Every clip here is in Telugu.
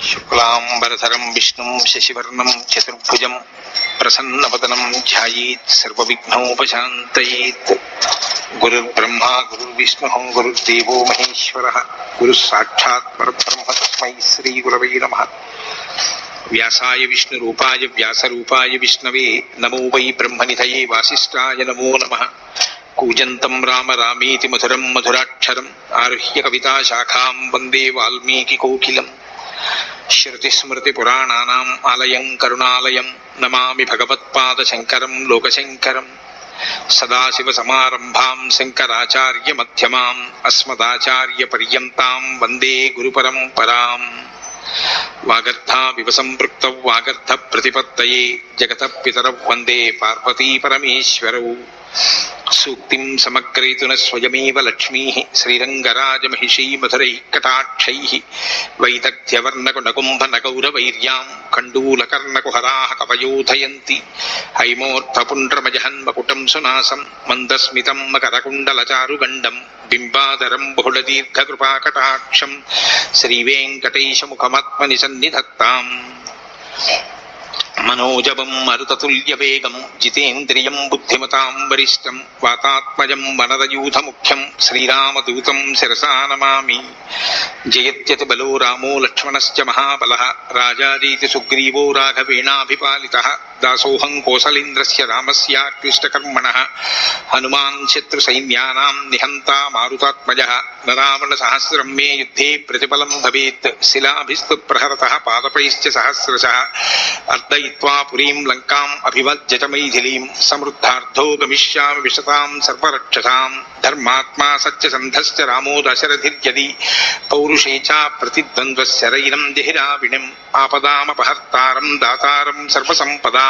శుక్లాంబరధరం విష్ణుం శశివర్ణం చతుర్భుజం ప్రసన్నవదనం ధ్యాయేత్ సర్వవిఘ్నోపశాంతయేత్. గురుర్బ్రహ్మా గురుర్విష్ణుః గురుర్దేవో మహేశ్వరః గురుః సాక్షాత్ పరబ్రహ్మ తస్మై శ్రీ గురవై నమః. వ్యాసాయ విష్ణురూపాయ వ్యాసరూపాయ విష్ణవే నమో వై బ్రహ్మనిధయే వాసిష్ఠాయ నమో నమః. కూజంతం రామ రామేతి మధురం మధురాక్షరం ఆరుహ్య కవితాశాఖాం వందే వాల్మీకికోకిలం. శ్రుతిస్మృతిపురాణానాం ఆలయం కరుణాలయం నమామి భగవత్పాదశంకరం లోకశంకరం. సదాశివసమారంభాం శంకరాచార్యమధ్యమాం అస్మదాచార్యపర్యంతాం వందే గురుపరంపరాం. వాగర్థావివ సంపృక్తౌ వాగర్థ ప్రతిపత్తయే జగతః పితరౌ వందే పార్వతీపరమేశ్వరౌ. సూక్తిం సమగ్రయతున స్వయమేవ లక్ష్మీః శ్రీరంగరాజమహిషీ మధురైః కటాక్షైః. వైదగ్ధ్యవర్ణకునకుంభనగౌరవైర్యాం కండూలకర్ణకుహరాः కవయోధయంతి. హైమోర్ధపుండ్రమజహన్మకుటం సునాసం మందస్మితం మకరకుండలచారుగండం బింబాధరం బహుళదీర్ఘకృపాకటాక్షం శ్రీవేంకటేశముఖమాత్మని సన్నిధత్తాం. మనోజవం మరుతతుల్యవేగం జితేంద్రియం బుద్ధిమతాం వరిష్టం వాతాత్మజం వనరయూథముఖ్యం శ్రీరామదూతం శిరసా నమామి. జయత్యతి బలో రామో లక్ష్మణశ్చ మహాబలః రాజాదీతి సుగ్రీవో రాఘవేణాభిపాలితః. దాసోహం కోసలేంద్రస్య రామస్యాక్లిష్టకర్మణః హనుమాన్ శత్రుసైన్యానాం నిహంతా మారుతాత్మజః. రావణసహస్రం మే యుద్ధే ప్రతిఫలం భవేత్ శిలాభిస్తు ప్రహరతః పాదపైశ్చ సహస్రశః. అర్దయిత్వా పురీం లంకాం అభివజ్యత మైథిలీం సమృద్ధార్థో గమిష్యామి విశతాం సర్వరక్షసాం. ధర్మాత్మా సత్యసంధశ్చ రామో దశరథిర్యది పౌరుషే చ ప్రతిద్వంద్వశరైరం జహిరావిణిం. ఆపదామపహర్తారం దాతారం సర్వసంపదాం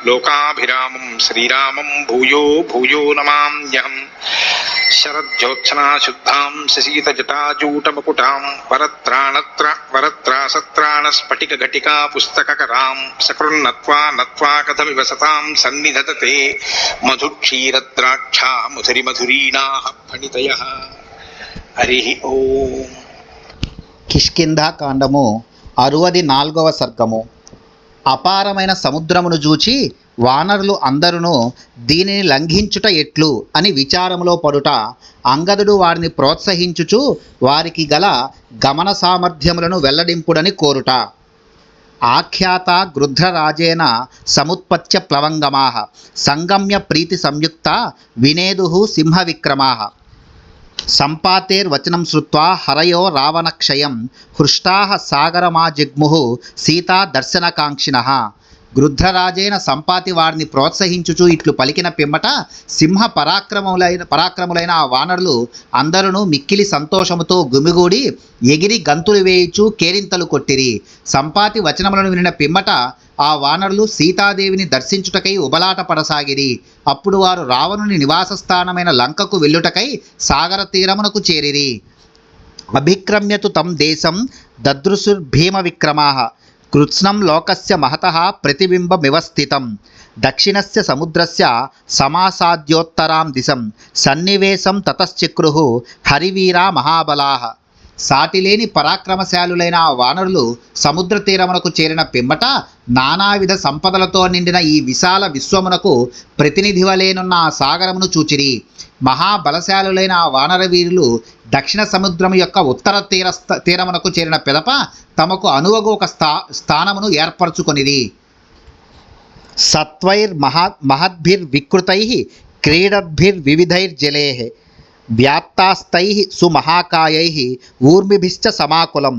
లోకాభిరామం శ్రీరామం భూయో భూయో నమామ్యహం. శరజ్యోత్సనాశుద్ధాం శశీతజటాజూటమకుటాం వరత్రాసత్రాణస్ఫటికఘటికా పుస్తకకరాం. సకృన్నత్వా నత్వా కథమివ సతాం సన్నిధతతే మధుక్షీరద్రాక్షా మధురిమధురీణాః ఫణితయః. హరి ఓం. కిష్కింధాకాండము 64వ సర్గము. అపారమైన సముద్రమును చూచి వానరులు అందరును దీనిని లంఘించుట ఎట్లు అని విచారములో పడుట, అంగదుడు వారిని ప్రోత్సహించుచు వారికి గల గమన సామర్థ్యములను వెల్లడింపుడని కోరుట. ఆఖ్యాత గృధ్రరాజేన సముత్పత్య ప్లవంగమాః సంగమ్య ప్రీతి సంయుక్త వినేదుః సింహ విక్రమాః. సంపాతేర్వచనం శ్రుత్వా హరయో రావణక్షయం హృష్టాః సాగరమాజిగ్ముః సీతా దర్శనకాంక్షిణః. గృధ్రరాజైన సంపాతి వారిని ప్రోత్సహించుచు ఇట్లు పలికిన పిమ్మట సింహ పరాక్రములైన ఆ వానరులు అందరూ మిక్కిలి సంతోషముతో గుమిగూడి ఎగిరి గంతులు వేయుచు కేరింతలు కొట్టిరి. సంపాతి వచనములను వినిన పిమ్మట ఆ వానరులు సీతాదేవిని దర్శించుటకై ఉబలాట పడసాగిరి. అప్పుడు వారు రావణుని నివాస స్థానమైన లంకకు వెళ్ళుటకై సాగర తీరమునకు చేరిరి. అభిక్రమ్యతు తం దేశం దదృశుర్భీమ విక్రమాః కృత్స్నం లోకస్య మహతః ప్రతిబింబమివ స్థితం. దక్షిణస్య సముద్రస్య సమాసాద్యోత్తరాం దిశం సన్నివేశం తతశ్చక్రుః హరివీరా మహాబలాః. సాటిలేని పరాక్రమశాలులైన ఆ వానరులు సముద్ర తీరమునకు చేరిన పిమ్మట నానావిధ సంపదలతో నిండిన ఈ విశాల విశ్వమునకు ప్రతినిధివలేనున్న ఆ సాగరమును చూచిరి. మహాబలశాలులైన ఆ వానర వీరులు దక్షిణ సముద్రము యొక్క ఉత్తర తీరమునకు చేరిన పిదప తమకు అనువగు ఒక స్థానమును ఏర్పరచుకొనిరి. సత్వైర్మహద్భిర్వికృతైః క్రీడద్భిర్వివిధైర్జలైః వ్యాత్తాస్తైః సుమహాకాయైః ఊర్మిభిశ్చ సమాకులం.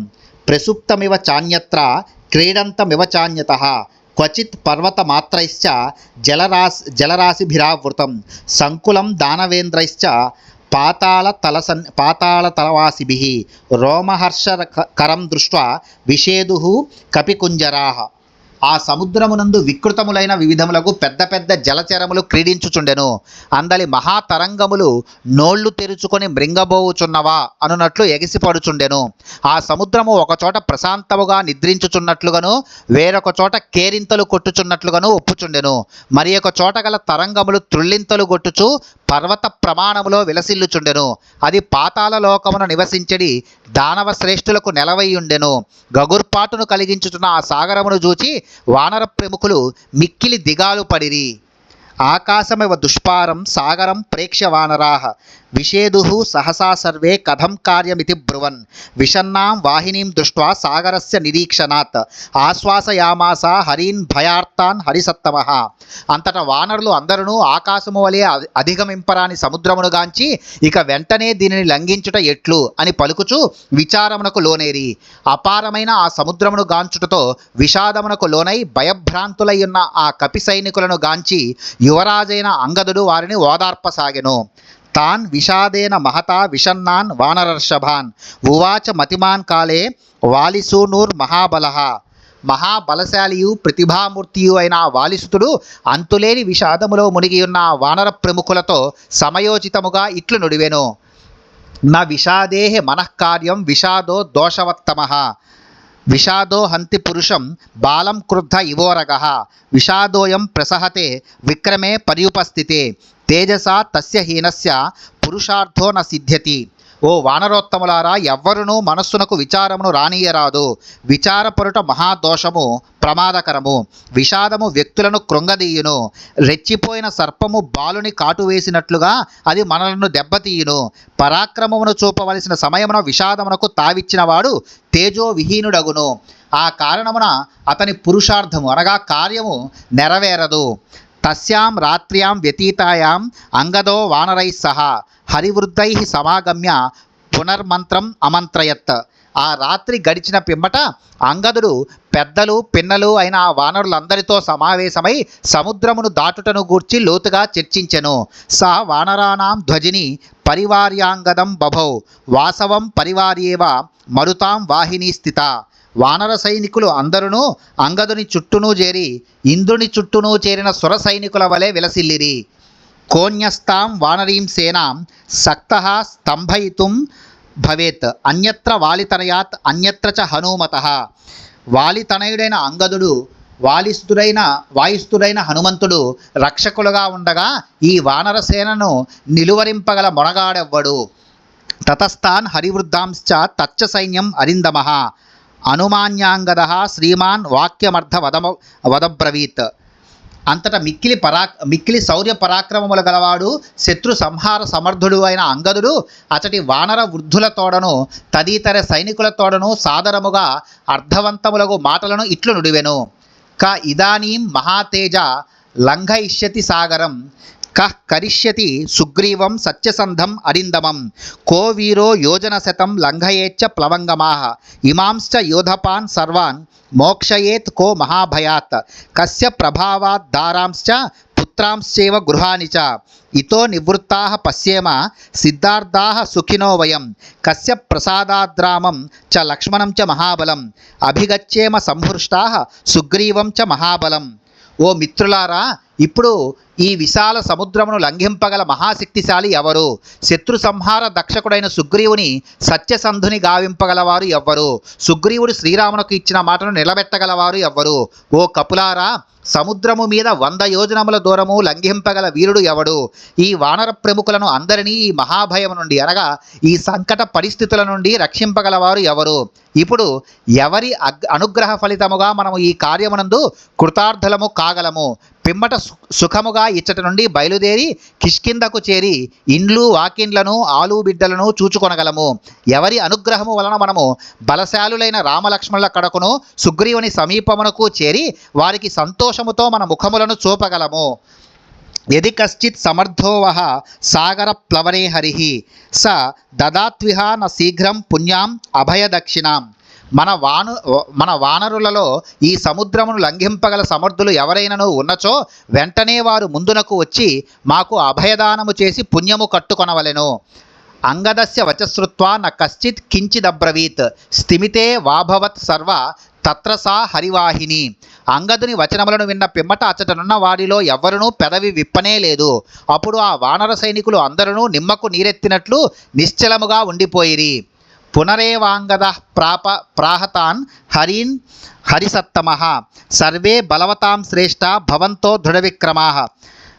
ప్రసుప్తమివ చాన్యత్ర క్రీడంతమివ చాన్యతః క్వచిత్ పర్వతమాత్రైశ్చ జలరాశిభిరావృతం సంకులం దానవేంద్రైశ్చ పాతాళతలవాసిభిః. రోమహర్షకరం దృష్ట్వా విషేదుః కపికుంజరాః. ఆ సముద్రమునందు వికృతములైన వివిధములకు పెద్ద పెద్ద జలచరములు క్రీడించుచుండెను. అందలి మహాతరంగములు నోళ్లు తెరుచుకొని మృంగబోవుచున్నవా అనునట్లు ఎగిసిపడుచుండెను. ఆ సముద్రము ఒకచోట ప్రశాంతముగా నిద్రించుచున్నట్లుగాను వేరొక చోట కేరింతలు కొట్టుచున్నట్లుగాను ఒప్పుచుండెను. మరి ఒక చోట గల తరంగములు త్రుళ్ళింతలు కొట్టుచు పర్వత ప్రమాణములో విలసిల్లుచుండెను. అది పాతాళ లోకమున నివసించడి దానవ శ్రేష్ఠులకు నెలవైయుండెను. గగుర్పాటును కలిగించుచున్న ఆ సాగరమును చూచి వానర ప్రముఖులు మిక్కిలి దిగాలు పడిరి. ఆకాశమివ దుష్పారం సాగరం ప్రేక్ష్య వానరాః విషేదుః సహసా సర్వే కథం కార్యమితి బ్రువన్ విషన్నాం వాహినీం దృష్ట్వా సాగరస్య నిరీక్షణాత్ ఆశ్వాసయామాస హరీన్ భయార్తాన్ హరిసత్తమః. అంతటా వానరులు అందరూ ఆకాశము వలె అధిగమింపరాని సముద్రమును గాంచి ఇక వెంటనే దీనిని లంఘించుట ఎట్లు అని పలుకుచు విచారమునకు లోనేరి అపారమైన ఆ సముద్రమును గాంచుటతో విషాదమునకు లోనై భయభ్రాంతులై ఉన్న ఆ కపి సైనికులను గాంచి యువరాజైన అంగదుడు వారిని ఓదార్పసాగెను. తాన్ విషాదేన మహతా విషన్నాన్ వానరర్షభాన్ ఉవాచ మతిమాన్ కాలే వాలిసూనూర్ మహాబలః. మహాబలశాలియు ప్రతిభామూర్తియు అయిన వాలిసుతుడు అంతులేని విషాదములో మునిగి ఉన్న వానర ప్రముఖులతో సమయోచితముగా ఇట్లు నుడివెను. న విషాదేహ మనఃకార్యం విషాదో దోషవత్తమః విషాదో హంతి పురుషం బాలం క్రుద్ధ ఇవోరగః విషాదోయం ప్రసహతే విక్రమే పర్యుపస్థితే తేజసా తస్య హీనస్య పురుషార్థో న సిద్ధ్యతి. ఓ వానరోత్తములారా, ఎవ్వరునూ మనస్సునకు విచారమును రానీయరాదు. విచారపరుట మహాదోషము, ప్రమాదకరము. విషాదము వ్యక్తులను కృంగదీయును. రెచ్చిపోయిన సర్పము బాలుని కాటు వేసినట్లుగా అది మనలను దెబ్బతీయును. పరాక్రమమును చూపవలసిన సమయమున విషాదమునకు తావిచ్చినవాడు తేజో విహీనుడగును. ఆ కారణమున అతని పురుషార్థము అనగా కార్యము నెరవేరదు. తస్యాం రాత్ర్యాం వ్యతీతాయాం అంగదో వానరైః సహ హరివృద్ధైః సమాగమ్య పునర్మంత్రం అమంత్రయత్. ఆ రాత్రి గడిచిన పిమ్మట అంగదుడు పెద్దలు పిన్నలు అయిన ఆ వానరులందరితో సమావేశమై సముద్రమును దాటుటను గూర్చి లోతుగా చర్చించెను. సా వానరాణాం ధ్వజిని పరివార్యాంగదం బభౌ వాసవం పరివార్యేవ మరుతాం వాహినీ స్థిత. వానర సైనికులు అందరూ అంగదుని చుట్టూనూ చేరి ఇంద్రుని చుట్టూనూ చేరిన సుర సైనికుల వలె విలసిల్లిరి. కోన్యస్తాం వానరీం సేనాం సక్తః స్తంభయితుం భవేత్ అన్యత్ర వాలితనయాత్ అన్యత్ర చ హనుమతః. వాలితనయుడైన అంగదుడు వాయుస్తుడైన హనుమంతుడు రక్షకులుగా ఉండగా ఈ వానర సేనను నిలువరింపగల మొనగాడెవ్వడు. తతస్థాన్ హరివృద్ధాంశ్చ తచ్చ సైన్యం అరిందమః అనుమాన్యాంగదః శ్రీమాన్ వాక్యమర్థ వదబ్రవీత్. అంతటా మిక్కిలి శౌర్య పరాక్రమములు గలవాడు శత్రు సంహార సమర్థుడు అయిన అంగదుడు అతడి వానర వృద్ధుల తోడను తదితర సైనికుల తోడను సాదరముగా అర్థవంతములగు మాటలను ఇట్లు నుడివెను. క ఇదానీం మహాతేజ లంఘయిష్యతి సాగరం కః కరిష్యతి సుగ్రీవం సత్యసంధం అరిందమం కో వీరో యోజనశతం లంఘయేచ్చ ప్లవంగమాః ఇమాంశ్చ యోధపాన్ సర్వాన్ మోక్షయేత్ కో మహాభయాత్ కస్య ప్రభావాత్ దారాంశ్చ పుత్రాంశ్చేవ గృహాని చ ఇతో నివృత్తాః పశ్యేమ సిద్ధార్థాః సుఖినో వయం కస్య ప్రసాదాద్రామం చ లక్ష్మణం చ మహాబలం అభిగచ్చేమ సంహృష్టాః సుగ్రీవం చ మహాబలం. ఓ మిత్రులారా, ఇప్పుడు ఈ విశాల సముద్రమును లంఘింపగల మహాశక్తిశాలి ఎవరు? శత్రు సంహార దక్షకుడైన సుగ్రీవుని సత్యసంధుని గావింపగలవారు ఎవ్వరు? సుగ్రీవుడు శ్రీరామునకు ఇచ్చిన మాటను నిలబెట్టగలవారు ఎవ్వరు? ఓ కపులారా, సముద్రము మీద 100 యోజనముల దూరము లంఘింపగల వీరుడు ఎవడు? ఈ వానర ప్రముఖులను అందరినీ ఈ మహాభయము నుండి అనగా ఈ సంకట పరిస్థితుల నుండి రక్షింపగలవారు ఎవరు? ఇప్పుడు ఎవరి అనుగ్రహ ఫలితముగా మనము ఈ కార్యమునందు కృతార్థులము కాగలము? పిమ్మట సుఖముగా ఇచ్చట నుండి బయలుదేరి కిష్కిందకు చేరి ఇండ్లు వాకిండ్లను ఆలు బిడ్డలను చూచుకొనగలము. ఎవరి అనుగ్రహము వలన మనము బలశాలులైన రామలక్ష్మణుల కడకును సుగ్రీవుని సమీపమునకు చేరి వారికి సంతోషముతో మన ముఖములను చూపగలము. యది కశ్చిత్ సమర్థోవహ సాగర ప్లవనే హరిః స దదాత్విహ న శీఘ్రం పుణ్యాం అభయదక్షిణాం. మన వానరులలో ఈ సముద్రమును లంఘింపగల సమర్థులు ఎవరైనను ఉన్నచో వెంటనే వారు ముందునకు వచ్చి మాకు అభయదానము చేసి పుణ్యము కట్టుకొనవలెను. అంగదస్య వచశ్రుత్వా న కశ్చిత్ కించిదబ్రవీత్ స్థిమితే వాభవత్ సర్వ తత్ర సా హరివాహిని. అంగదుని వచనములను విన్న పిమ్మట అచటనున్న వారిలో ఎవ్వరునూ పెదవి విప్పనే లేదు. అప్పుడు ఆ వానర సైనికులు అందరూ నిమ్మకు నీరెత్తినట్లు నిశ్చలముగా ఉండిపోయిరి. పునరేవాంగద ప్రాహతాన్ హరీన్ హరిసత్తమః సర్వే బలవతాం శ్రేష్ఠ భవంతో దృఢవిక్రమాః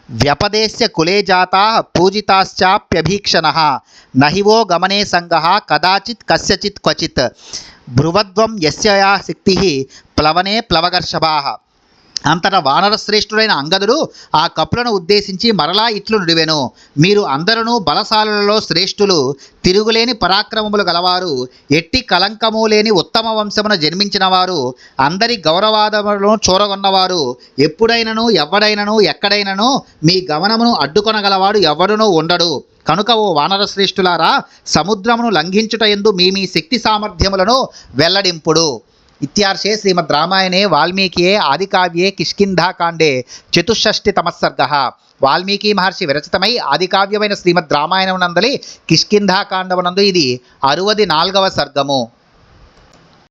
వ్యపదేశ్య కులే జాతా పూజితాశ్చాప్యభీక్షణః నహివో గమనే సంగః కదాచిత్ కస్యచిత్ క్వచిత్ భ్రువద్వం యస్య యా శక్తిః ప్లవనే ప్లవగర్షభాః. అంతటా వానరశ్రేష్ఠుడైన అంగదుడు ఆ కపులను ఉద్దేశించి మరలా ఇట్లు నుడివెను. మీరు అందరూ బలశాలులలో శ్రేష్ఠులు, తిరుగులేని పరాక్రమములు గలవారు, ఎట్టి కలంకము లేని ఉత్తమ వంశమున జన్మించిన వారు, అందరి గౌరవాదములను చూరగొన్నవారు, ఎప్పుడైనను ఎవడైనను ఎక్కడైనను మీ గమనమును అడ్డుకొనగలవాడు ఎవడునూ ఉండడు. కనుక ఓ వానర శ్రేష్ఠులారా, సముద్రమును లంఘించుట యందు మీ శక్తి సామర్థ్యములను వెల్లడింపుడు. ఇత్యార్షే శ్రీమద్ రామాయణే వాల్మీకియే ఆదికావ్యే కిష్కింధాకాండే 64తమః సర్గః. వాల్మీకి మహర్షి విరచితమై ఆదికావ్యమైన శ్రీమద్ రామాయణమునందలి కిష్కింధాకాండమునందు ఇది 64వ సర్గము.